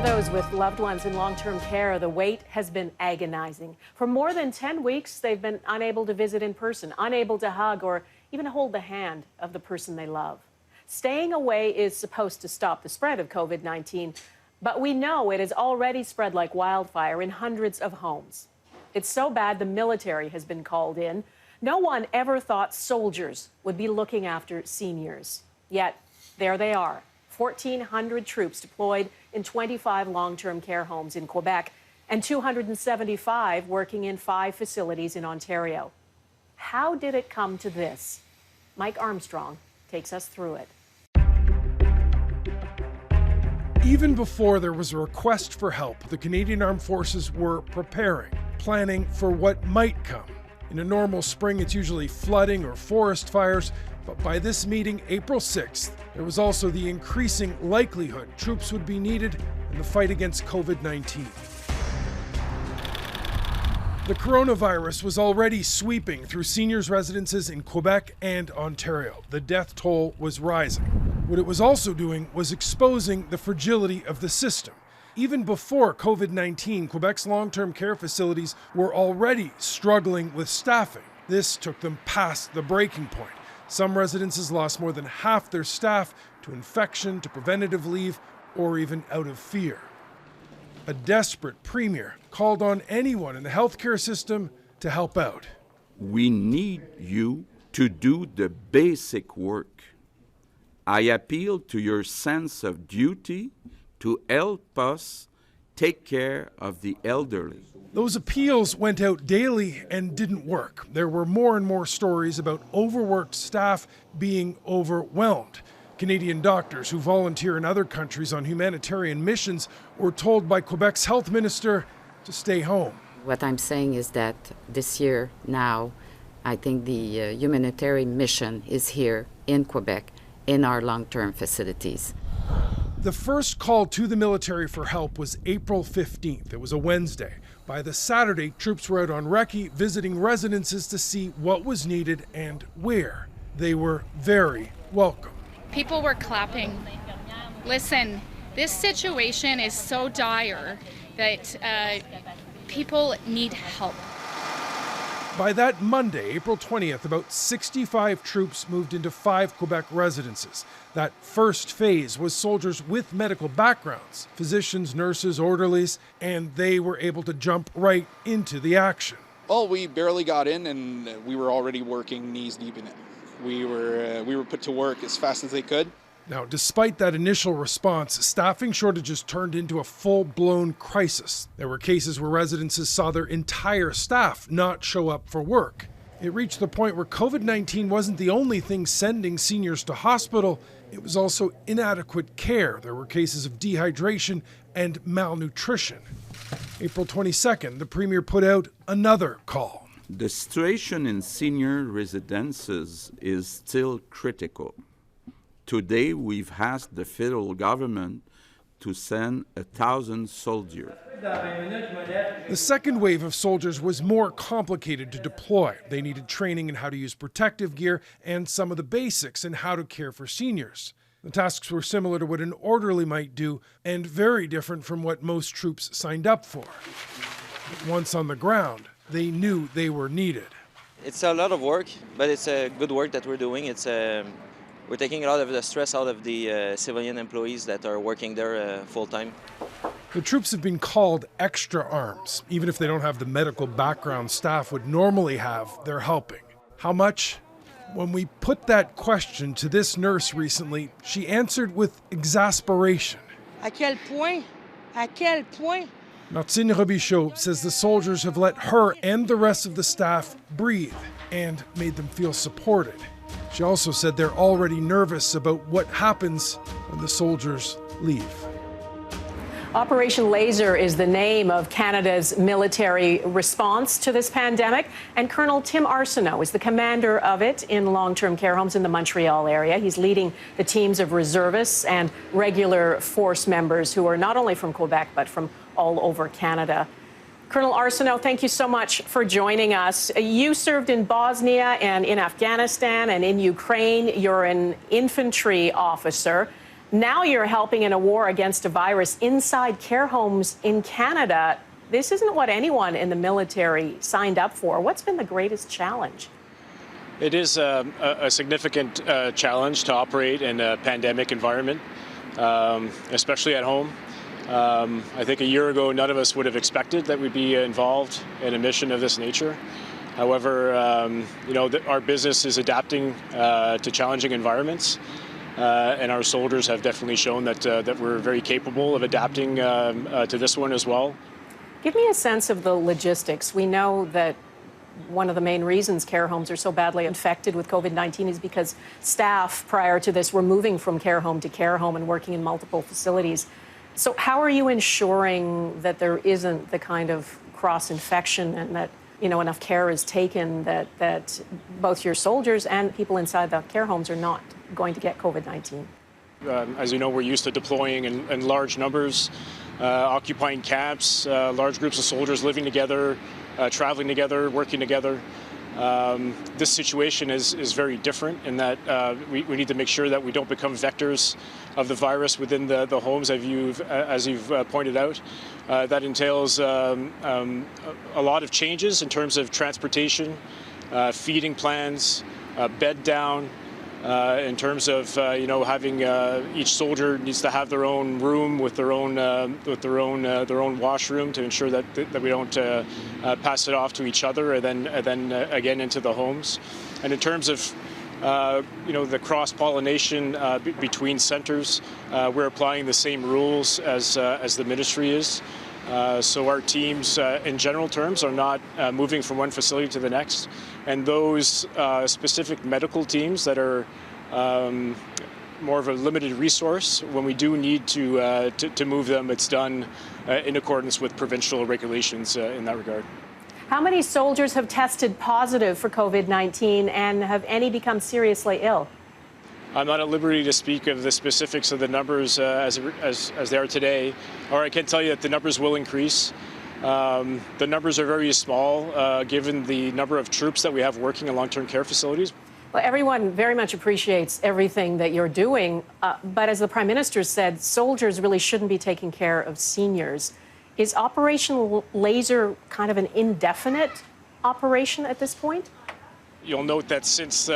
those with loved ones in long-term care, the wait has been agonizing. For more than 10 weeks, they've been unable to visit in person, unable to hug or even hold the hand of the person they love. Staying away is supposed to stop the spread of COVID-19, but we know it has already spread like wildfire in hundreds of homes. It's so bad the military has been called in. No one ever thought soldiers would be looking after seniors. Yet, there they are. 1,400 troops deployed in 25 long-term care homes in Quebec and 275 working in 5 facilities in Ontario. How did it come to this? Mike Armstrong takes us through it. Even before there was a request for help, the Canadian Armed Forces were preparing, planning for what might come. In a normal spring, it's usually flooding or forest fires, but by this meeting, April 6th, there was also the increasing likelihood troops would be needed in the fight against COVID-19. The coronavirus was already sweeping through seniors' residences in Quebec and Ontario. The death toll was rising. What it was also doing was exposing the fragility of the system. Even before COVID-19, Quebec's long-term care facilities were already struggling with staffing. This took them past the breaking point. Some residences lost more than half their staff to infection, to preventative leave, or even out of fear. A desperate premier called on anyone in the healthcare system to help out. We need you to do the basic work. I appeal to your sense of duty to help us take care of the elderly. Those appeals went out daily and didn't work. There were more and more stories about overworked staff being overwhelmed. Canadian doctors who volunteer in other countries on humanitarian missions were told by Quebec's health minister to stay home. What I'm saying is that this year now, I think the humanitarian mission is here in Quebec in our long-term facilities. The first call to the military for help was April 15th. It was a Wednesday. By the Saturday, troops were out on recce visiting residences to see what was needed and where. They were very welcome. People were clapping. Listen, this situation is so dire that people need help. By that Monday, April 20th, about 65 troops moved into 5 Quebec residences. That first phase was soldiers with medical backgrounds, physicians, nurses, orderlies, and they were able to jump right into the action. Well, we barely got in and we were already working knees deep in it. We were put to work as fast as they could. Now, despite that initial response, staffing shortages turned into a full-blown crisis. There were cases where residences saw their entire staff not show up for work. It reached the point where COVID-19 wasn't the only thing sending seniors to hospital. It was also inadequate care. There were cases of dehydration and malnutrition. April 22nd, the premier put out another call. The situation in senior residences is still critical. Today, we've asked the federal government to send 1,000 soldiers. The second wave of soldiers was more complicated to deploy. They needed training in how to use protective gear and some of the basics in how to care for seniors. The tasks were similar to what an orderly might do and very different from what most troops signed up for. But once on the ground, they knew they were needed. It's a lot of work, but it's a good work that we're doing. We're taking a lot of the stress out of the civilian employees that are working there full-time. The troops have been called extra arms. Even if they don't have the medical background staff would normally have, they're helping. How much? When we put that question to this nurse recently, she answered with exasperation. À quel point? À quel point? Martine Robichaud says the soldiers have let her and the rest of the staff breathe and made them feel supported. She also said they're already nervous about what happens when the soldiers leave. Operation Laser is the name of Canada's military response to this pandemic, and Colonel Tim Arsenault is the commander of it in long-term care homes in the Montreal area. He's leading the teams of reservists and regular force members who are not only from Quebec but from all over Canada. Colonel Arsenault, thank you so much for joining us. You served in Bosnia and in Afghanistan and in Ukraine. You're an infantry officer. Now you're helping in a war against a virus inside care homes in Canada. This isn't what anyone in the military signed up for. What's been the greatest challenge? It is a significant challenge to operate in a pandemic environment, especially at home. I think a year ago, none of us would have expected that we'd be involved in a mission of this nature. However, our business is adapting to challenging environments, and our soldiers have definitely shown that we're very capable of adapting to this one as well. Give me a sense of the logistics. We know that one of the main reasons care homes are so badly infected with COVID-19 is because staff prior to this were moving from care home to care home and working in multiple facilities. So how are you ensuring that there isn't the kind of cross-infection and that enough care is taken that both your soldiers and people inside the care homes are not going to get COVID-19? As you know, we're used to deploying in large numbers, occupying camps, large groups of soldiers living together, traveling together, working together. This situation is very different in that we need to make sure that we don't become vectors of the virus within the homes, as you've pointed out. That entails a lot of changes in terms of transportation, feeding plans, bed down. In terms of having each soldier needs to have their own room with their own washroom to ensure that we don't pass it off to each other and then again into the homes. And in terms of the cross-pollination between centers, we're applying the same rules as the ministry is. So our teams, in general terms, are not moving from one facility to the next. And those specific medical teams that are more of a limited resource, when we do need to move them, it's done in accordance with provincial regulations in that regard. How many soldiers have tested positive for COVID-19 and have any become seriously ill? I'm not at liberty to speak of the specifics of the numbers as they are today, or I can tell you that the numbers will increase. The numbers are very small given the number of troops that we have working in long-term care facilities. Well, everyone very much appreciates everything that you're doing, but as the Prime Minister said, soldiers really shouldn't be taking care of seniors. Is Operation Laser kind of an indefinite operation at this point? You'll note that since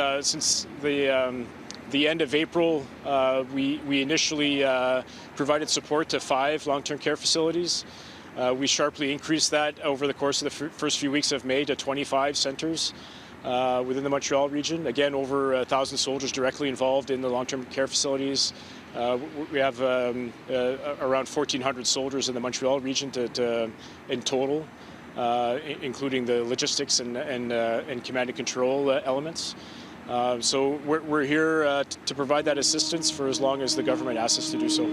the end of April, we initially provided support to 5 long-term care facilities. We sharply increased that over the course of the first few weeks of May to 25 centers within the Montreal region. Again, over 1,000 soldiers directly involved in the long-term care facilities. We have around 1,400 soldiers in the Montreal region in total, including the logistics and command and control elements. So we're here to provide that assistance for as long as the government asks us to do so.